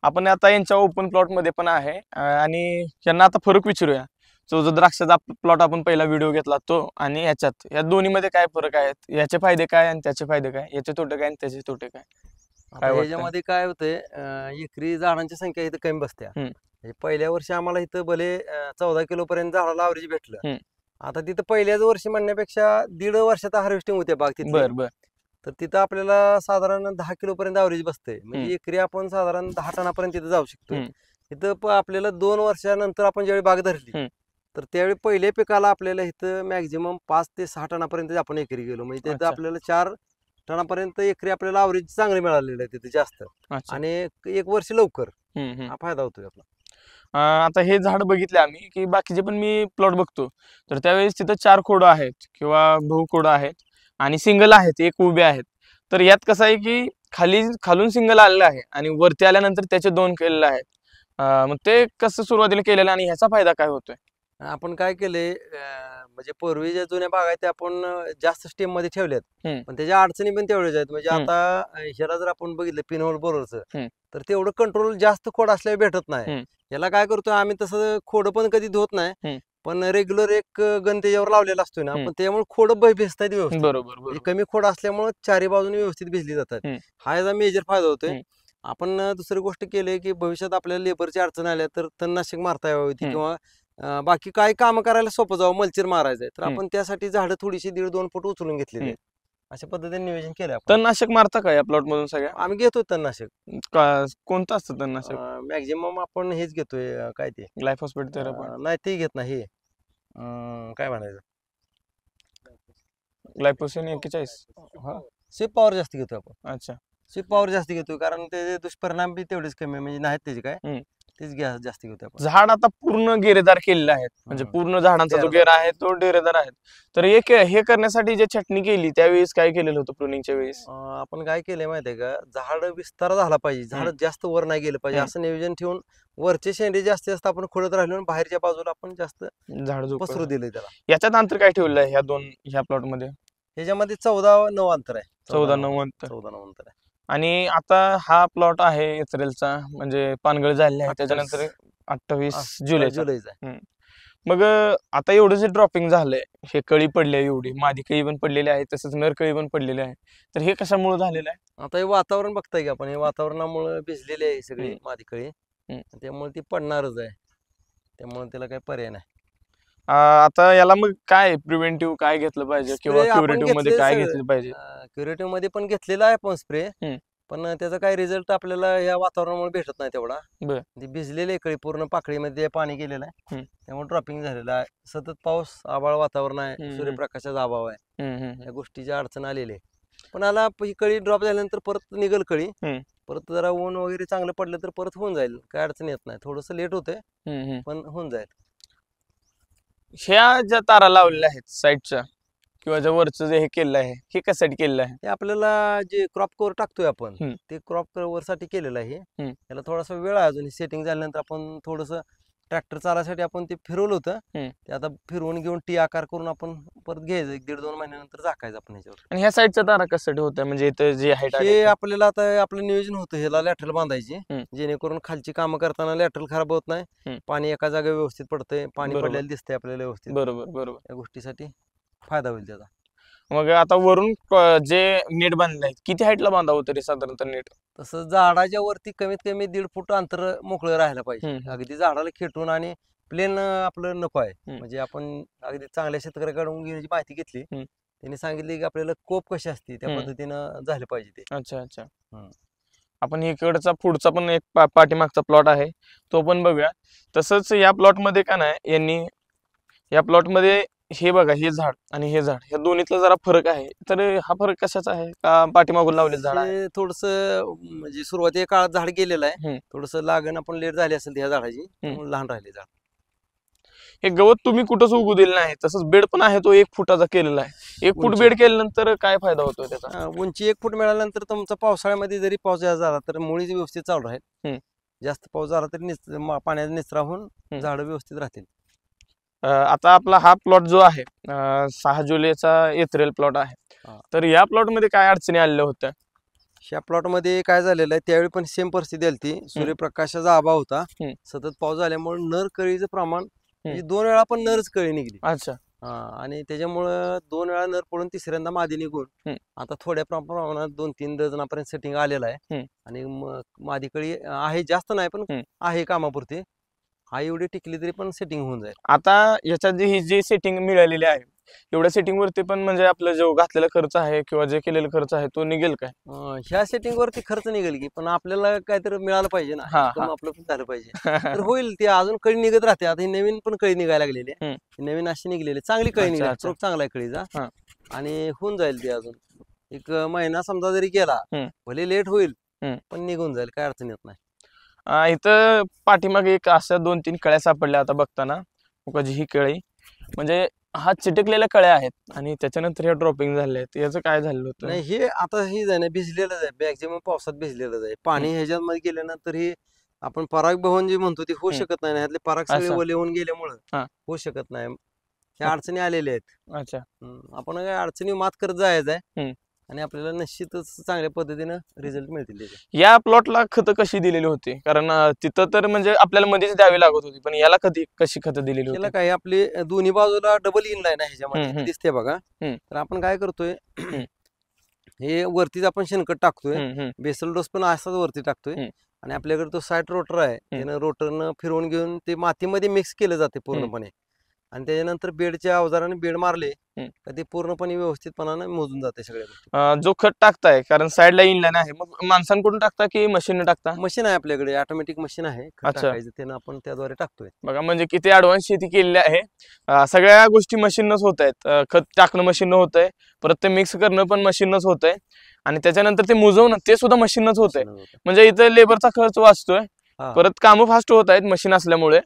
आपण आता यांच्या ओपन प्लॉट मध्ये पण आहे आणि यांना आता फरक विचारूया. जो द्राक्षाचा प्लॉट आपण पहिला व्हिडिओ घेतला तो आणि याच्यात या दोन्ही मध्ये काय फरक आहेत, याचे फायदे काय आणि त्याचे फायदे काय, याचे तोटे काय आणि त्याचे तोटे काय? काय वाटतं? ह्याच्यामध्ये काय होतंय, एकरी झाडांची संख्या इथं कमी बसत्या. म्हणजे पहिल्या वर्षी आम्हाला इथं भले 14 किलो पर्यंत झाडाला अवरेज भेटलं. आता तिथं पहिल्याच वर्षी म्हणण्यापेक्षा 1.5 वर्षात हार्वेस्टिंग होते बाग तिथली. बर बर. तर तिथं आपल्याला साधारण 10 किलो पर्यंत अवरेज बसतंय. म्हणजे एकरी आपण साधारण 10 टनापर्यंत तिथं जाऊ शकतो. इथं आपल्याला 2 वर्षानंतर आपण ज्यावेळी बाग धरली तर त्यावेळी पहिल्या पिकाला आपल्याला इथं मॅक्झिमम 5 ते 6 टनापर्यंत आपण एकरी गेलो. म्हणजे तिथं आपल्याला 4 टनापर्यंत एकरी आपल्याला अवरेज चांगले मिळालेलं आहे तिथे जास्त. आणि 1 वर्ष लवकर हा फायदा होतोय आपला. आता हे झाड बघितले आम्ही की बाकीचे पण मी प्लॉट बघतो तर त्यावेळेस तिथं 4 खोडं आहेत किंवा बहु खोडं आहेत आणि सिंगल आहेत, एक उभे आहेत. तर यात कसं आहे की खालून सिंगल आलेलं आहे आणि वरती आल्यानंतर त्याचे 2 केलेले आहेत. मग ते कसं सुरुवातीला केलेलं आणि ह्याचा फायदा काय होतोय? आपण काय केलंय, म्हणजे पूर्वी ज्या जुन्या बागा आहेत त्या आपण जास्त स्टेम मध्ये ठेवल्यात, पण त्याच्या अडचणी पण तेवढ्याच आहेत. म्हणजे आता ह्याला जर आपण बघितलं पिनहोल बोररचं, तर तेवढं कंट्रोल जास्त खोड असल्यावर भेटत नाही. याला काय करतो आम्ही, तसं खोड पण कधी धुत नाही, पण रेग्युलर एक गण त्याच्यावर लावलेला असतोय ना, पण त्यामुळे खोड भिजतात व्यवस्थित. बरोबर. कमी खोड असल्यामुळे चारी बाजूने व्यवस्थित भिजली जातात. हा याचा मेजर फायदा होतोय. आपण दुसरी गोष्ट केली की भविष्यात आपल्याला लेबरची अडचण आल्या तर तणनाशक मारता यावी किंवा बाकी काही काम करायला सोपं जावं, मल्चिर मारायचंय तर आपण त्यासाठी झाडं थोडीशी 1.5-2 फूट उचलून घेतलेली आहेत. अशा पद्धतीने नियोजन केलं. तणनाशक मारता का या प्लॉट मधून सगळ्या? आम्ही घेतो तणनाशक. कोणतं असतं तणनाशक? मॅक्झिमम आपण हेच घेतोय, काय ते ग्लायफोसेट नाही ते घेत नाही, हे काय म्हणायचं, ग्लायफोसेट 41. सीप पॉवर जास्त घेतो आपण. अच्छा, सीप पॉवर जास्त घेतो कारण त्याचे दुष्परिणाम बी तेवढेच कमी, म्हणजे नाहीत त्याचे काय, तेच जास्त घेतो आपण. झाड आता पूर्ण गेरेदार केलेलं आहे, म्हणजे पूर्ण झाडांचा जो गेरा आहे तो डेरेदार आहे. तर हे करण्यासाठी जे छटणी केली त्यावेळेस काय केलेलं होतं प्रूनिंगच्या वेळेस? आपण काय केलंय माहितीये का, झाड विस्तार झाला पाहिजे, झाड जास्त वर नाही गेलं पाहिजे असं नियोजन ठेवून वरचे शेंडे जास्त आपण खोडत राहिलो आणि बाहेरच्या बाजूला आपण जास्त झाड पसरू दिले त्याला. याच्यात अंतर काय ठेवलं आहे ह्या प्लॉट मध्ये? ह्याच्यामध्ये 14-9 अंतर आहे. 14-9 अंतर. 14-9 अंतर आहे. आणि आता हा प्लॉट आहे एप्रिलचा, म्हणजे पानगळ झालेला आहे, त्याच्यानंतर 28 जुलैचा. मग आता एवढं जे ड्रॉपिंग झालंय, हे कळी पडली एवढी, मादी कळी पण पडलेली आहे, तसंच नर कळी पण पडलेली आहे, तर हे कशामुळे झालेलं आहे? आता हे वातावरण बघताय की आपण, हे वातावरणामुळे भिजलेले आहे सगळी मादी कळी, त्यामुळे ती पडणारच आहे. त्यामुळे त्याला काही पर्याय नाही. आता याला मग काय प्रिव्हेंटिव्ह काय घेतलं पाहिजे किंवा क्युरेटिव्ह मध्ये काय घेतलं पाहिजे? क्युरेटिव्ह मध्ये पण घेतलेला आहे आपण स्प्रे, पण त्याचा काही रिझल्ट आपल्याला या वातावरणामुळे भेटत नाही तेवढा. ती भिजलेली कळी पूर्ण पाकळीमध्ये पाणी गेलेलं आहे, त्यामुळे ड्रॉपिंग झालेलं आहे. सतत पाऊस, आभाळ वातावरण आहे, सूर्यप्रकाशाचा अभाव आहे, या गोष्टीची अडचण आलेली आहे. पण आला ही कळी ड्रॉप झाल्यानंतर परत निघल कळी, परत जरा ऊन वगैरे चांगलं पडलं तर परत होऊन जाईल, काय अडचण येत नाही. थोडस लेट होतंय पण होऊन जाईल. ह्या ज्या तारा लावलेल्या आहेत साईडच्या किंवा ज्या वरचं जे हे केलेलं आहे, हे कशासाठी केलेलं आहे? हे आपल्याला जे क्रॉप कव्हर टाकतोय आपण, ते क्रॉप कव्हर साठी केलेलं आहे. याला थोडासा वेळ आहे अजून सेटिंग झाल्यानंतर. आपण थोडस ट्रॅक्टर चालायसाठी आपण ते फिरवलं होतं, ते आता फिरवून घेऊन टी आकार करून आपण परत घ्यायचं, 1-1.5-2 महिन्यानंतर झाकायचं आपण ह्याच्यावर. आणि ह्या साईडच्या तारा कशासाठी होत्या, म्हणजे इथं जे हाईट हे आपल्याला आता आपलं नियोजन होतं ह्याला लॅटरल बांधायची, जेणेकरून खालची कामं करताना लॅटरल खराब होत नाही, पाणी एका जागेवर व्यवस्थित पडतंय, पाणी पडलेलं दिसतंय आपल्याला व्यवस्थित. बरोबर. या गोष्टीसाठी फायदा होईल त्याचा. मग आता वरून जे नेट बांधलं आहे, किती हाईटला बांधावं तरी साधारणतः नेट? तसं झाडाच्या वरती कमीत कमी 1.5 फूट अंतर मोकळं राहायला पाहिजे. अगदी झाडाला खेटून आणि प्लेन आपलं नको आहे. म्हणजे आपण अगदी चांगल्या शेतकऱ्याकडून घेण्याची माहिती घेतली, त्यांनी सांगितले की आपल्याला कोप कशी असते त्या पद्धतीनं झालं पाहिजे ते. अच्छा. आपण इकडचा पुढचा पण एक पाठीमागचा प्लॉट आहे तो पण बघूया. तसंच या प्लॉट मध्ये का नाही, यांनी या प्लॉट मध्ये हे बघा, हे झाड आणि हे झाड, या दोन्हीतला जरा फरक आहे. तर हा फरक कशाचा आहे? का पाठीमागून लावले झाड आहे? थोडस म्हणजे सुरुवातीच्या काळात झाड गेलेलं आहे, थोडस लागण आपण लेट झाली असेल त्या झाडाची, लहान राहिले झाड. हे गवत तुम्ही कुठंच उगू दिलं नाही, तसंच बेड पण आहे तो 1 फुटाचा केलेला आहे. 1 फूट बेड केल्यानंतर काय फायदा होतो त्याचा? उंची 1 फूट मिळाल्यानंतर तुमचा पावसाळ्यामध्ये जरी पाऊस जास्त झाला तर मुळी व्यवस्थित चालू राहील. जास्त पाऊस झाला तरी पाण्याचा निचरा होऊन झाड व्यवस्थित राहतील. आता आपला हा प्लॉट जो आहे 6 जुलैचा एप्रिल प्लॉट आहे, तर या प्लॉट मध्ये काय अडचणी आलेल्या होत्या? ह्या प्लॉट मध्ये काय झालेलं आहे, त्यावेळी पण सेम परिस्थिती आली ती. सूर्यप्रकाशाचा अभाव होता, सतत पाऊस झाल्यामुळे नर कळीचं प्रमाण म्हणजे 2 वेळा पण नरच कळी निघली. अच्छा. आणि त्याच्यामुळं 2 वेळा नर पडून तिसऱ्यांदा मादी निघून आता थोड्या प्रमाणात 2-3 डझनापर्यंत सेटिंग आलेलं आहे. आणि मादी कळी आहे, जास्त नाही पण आहे कामापुरती. हा एवढी टिकली तरी पण सेटिंग होऊन जाईल. आता याच्यात ही जी सेटिंग मिळालेली आहे, एवढ्या सेटिंग वरती पण म्हणजे आपलं जो घातलेला खर्च आहे किंवा जे केलेला खर्च आहे तो निघेल काय? ह्या सेटिंग वरती खर्च निघेल की, पण आपल्याला काहीतरी मिळालं पाहिजे ना, आपलं पण झालं पाहिजे. तर होईल ते, अजून कळी निघत राहते. आता ही नवीन पण कळी निघायला लागलेली आहे, नवीन अशी निघलेली चांगली कळी निघाली, स्ट्रोक चांगला आहे कळीचा. आणि होऊन जाईल ते. अजून एक महिना समजा जरी गेला, भले लेट होईल पण निघून जाईल, काय अडचण येत नाही. इथं पाठीमागे एक अशा 2-3 कळ्या सापडल्या आता बघताना. ही कळी म्हणजे हा चिटकलेल्या कळ्या आहेत आणि त्याच्यानंतर हे ड्रॉपिंग झाले आहेत. याचं काय झालं होतं? नाही, हे आता ही जाय ना भिजलेलंच आहे, मॅक्झिमम पावसात भिजलेलंच आहे. पाणी ह्याच्यामध्ये गेल्यानंतर हे आपण परागभवन जे म्हणतो ते होऊ शकत नाही. ह्यातले पराग सगळे ओले होऊन गेल्यामुळं होऊ शकत नाही. ह्या अडचणी आलेल्या आहेत. अच्छा. आपण काय अडचणी मात करत जायचं आहे आणि आपल्याला निश्चितच चांगल्या पद्धतीने रिझल्ट मिळतील. या प्लॉटला खतं कशी दिलेली होती? कारण तिथं तर म्हणजे आपल्याला मध्येच द्यावी लागत होती, पण याला कशी खतं दिलेली होती? याला काय, आपली दोन्ही बाजूला डबल इन लाईन आहे ह्याच्यामध्ये दिसते बघा. तर आपण काय करतोय, हे वरतीच आपण शेणखत टाकतोय, बेसल डोस पण असाच वरती टाकतोय. आणि आपल्याकडे तो साईड रोटर आहे, त्यानं रोटरनं फिरवून घेऊन ते मातीमध्ये मिक्स केलं जाते पूर्णपणे. आणि त्याच्यानंतर बेडच्या अवजाराने बेड मारले तर ते पूर्णपणे व्यवस्थितपणाने मोजून जाते सगळ्या. जो खत टाकताय, कारण साईडला इनलाईन आहे, मग माणसांकडून टाकता की मशीन टाकता? मशीन आहे आपल्याकडे, ऑटोमॅटिक मशीन आहे टाकायचं, त्यानं आपण त्याद्वारे टाकतोय. बघा म्हणजे किती ऍडव्हान्स शेती केलेली आहे. सगळ्या गोष्टी मशीनच होत आहेत. खत टाकणं मशीन होत आहे, परत ते मिक्स करणं पण मशीनच होत आहे, आणि त्याच्यानंतर ते मुजवणं ते सुद्धा मशीनच होत आहे. म्हणजे इथं लेबरचा खर्च वाचतोय, परत कामं फास्ट होत आहेत मशीन असल्यामुळे.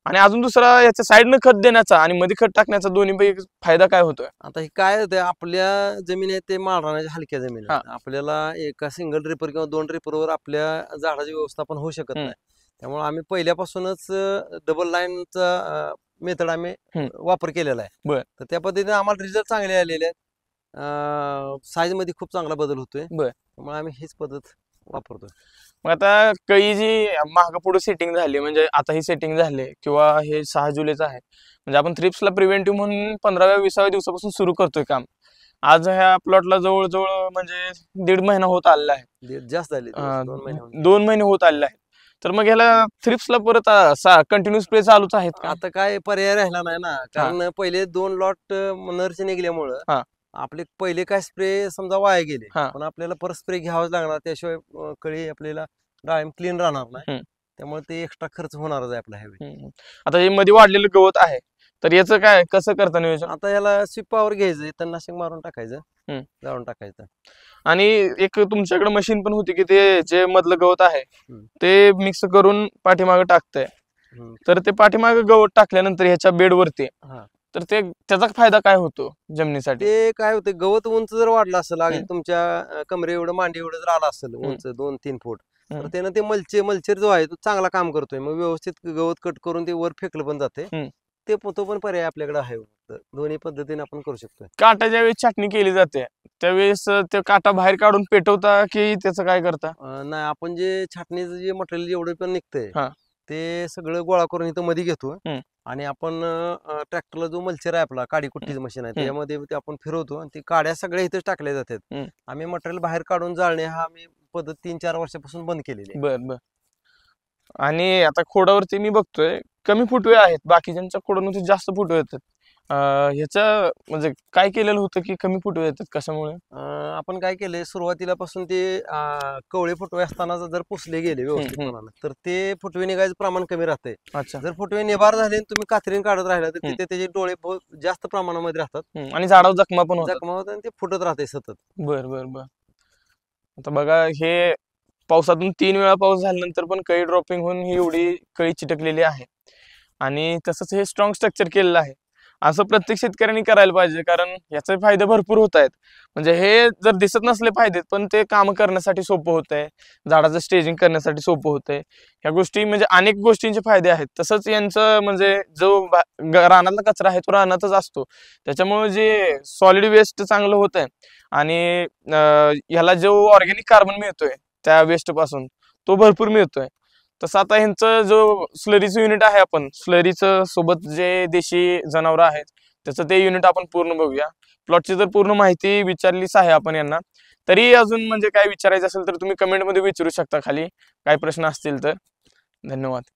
आणि अजून दुसरा याच्या साईडनं खत देण्याचा आणि मध्ये खत टाकण्याचा दोन्हीपैकी फायदा काय होतोय? आता हे काय होतंय, आपल्या जमीन आहे ते माळरानाच्या हलक्या जमीन, आपल्याला एका सिंगल ड्रिपर किंवा 2 ड्रिपरवर आपल्या झाडाचे व्यवस्थापन होऊ शकत नाही. त्यामुळे आम्ही पहिल्यापासूनच डबल लाईनचा मेथड आम्ही वापर केलेला आहे. तर त्या पद्धतीने आम्हाला रिझल्ट चांगले आलेले आहेत. साईज मध्ये खूप चांगला बदल होतोय, त्यामुळे आम्ही हीच पद्धत वापरतोय. मग आता कळी जी माग पुढे सेटिंग झाली, म्हणजे आता ही सेटिंग झाली किंवा हे 6 जुलैचं आहे, म्हणजे आपण थ्रिप्सला प्रिव्हेंटिव्ह म्हणून 15व्या-20व्या दिवसापासून सुरू करतोय काम. आज ह्या प्लॉटला जवळजवळ म्हणजे 1.5 महिना होत आलेला आहे, जास्त झाले 2 महिने होत आलेले आहेत. तर मग ह्याला थ्रिप्सला परत कंटिन्यू स्प्रे चालूच आहेत का? आता काय पर्याय राहिला नाही ना, कारण पहिले 2 लॉट नरचे निघल्यामुळं आपले पहिले काय स्प्रे समजा वाया गेले, पण आपल्याला परत स्प्रे घ्यावाच लागणार, त्याशिवाय कळी आपल्याला डाळिंब क्लीन राहणार नाही. त्यामुळे ते एक्स्ट्रा खर्च होणारच आहे आपला ह्यावेळी. आता हे मध्ये वाढलेलं गवत आहे, तर याचं काय कसं करता नियोजन? आता याला स्वीपावर घ्यायचं, तणनाशक मारून टाकायचं, जाळून टाकायचं. आणि एक तुमच्याकडे मशीन पण होती की ते जे मधलं गवत आहे ते मिक्स करून पाठीमागे टाकतंय, तर ते पाठीमागे गवत टाकल्यानंतर ह्याच्या बेडवरती, तर ते त्याचा फायदा काय होतो जमिनीसाठी? ते काय होते, गवत उंच जर वाढलं असेल, अगदी तुमच्या कमरे एवढं मांडी एवढं जर आलं असेल उंच 2-3 फूट, तर त्यानं ते मल्चर जो आहे तो चांगला काम करतोय. मग व्यवस्थित गवत कट करून ते वर फेकलं पण जाते, तो पण पर्याय आपल्याकडे आहे. दोन्ही पद्धतीने आपण करू शकतो. काटा ज्यावेळेस छाटणी केली जाते त्यावेळेस ते काटा बाहेर काढून पेटवता की त्याचं काय करता? नाही, आपण जे छाटणीचं जे मटेरियल जेवढं पण निघतंय ते सगळं गोळा करून इथं मध्ये घेतो, आणि आपण ट्रॅक्टरला जो मल्चर आहे आपला काडीकुट्टीचं मशीन आहे त्यामध्ये ते आपण फिरवतो, आणि ती काड्या सगळ्या इथेच टाकल्या जातात. आम्ही मटेरियल बाहेर काढून जाळणे हा आम्ही पद्धत 3-4 वर्षापासून बंद केलेली आहे. बर. आणि आता खोडावरती मी बघतोय कमी फुटवे आहेत, बाकीच्यांच्या खोडांवरती जास्त फुटवे येतात. ह्याच्या म्हणजे काय केलेलं होतं की कमी फुटवे येतात, कशामुळे? आपण काय केलंय, सुरुवातीला पासून ते कवळे फुटवे असताना जर पुसले गेले व्यवस्थित तर ते फुटवे निघायचं प्रमाण कमी राहतंय. जर फुटवे निभार झाले तुम्ही कात्रीने काढत राहिला तर तिथे त्याचे डोळे जास्त प्रमाणामध्ये राहतात आणि झाडावर जखमा पण होतात आणि ते फुटत राहते सतत. बर. आता बघा, हे पावसातून 3 वेळा पाऊस झाल्यानंतर पण कळी ड्रॉपिंग होऊन ही एवढी कळी चिटकलेली आहे, आणि तसंच हे स्ट्रॉंग स्ट्रक्चर केलेलं आहे. असं प्रत्येक शेतकऱ्यांनी करायला पाहिजे, कारण याचे फायदे भरपूर होत आहेत. म्हणजे हे जर दिसत नसले फायदे, पण ते काम करण्यासाठी सोपं होत आहे, झाडाचं स्टेजिंग करण्यासाठी सोपं होत आहे. ह्या गोष्टी म्हणजे अनेक गोष्टींचे फायदे आहेत. तसंच यांचं म्हणजे जो रानातला कचरा आहे तो रानातच असतो, त्याच्यामुळे जे सॉलिड वेस्ट चांगलं होत आहे आणि ह्याला जो ऑर्गॅनिक कार्बन मिळतोय त्या वेस्ट पासून तो भरपूर मिळतोय. तसं आता ह्यांचं जो स्लरीचं युनिट आहे, आपण स्लरीचं सोबत जे देशी जनावर आहेत त्याचं ते युनिट आपण पूर्ण बघूया. प्लॉटची जर पूर्ण माहिती विचारलीच आहे आपण यांना, तरी अजून म्हणजे काय विचारायचं असेल तर तुम्ही कमेंटमध्ये विचारू शकता खाली, काय प्रश्न असतील तर. धन्यवाद.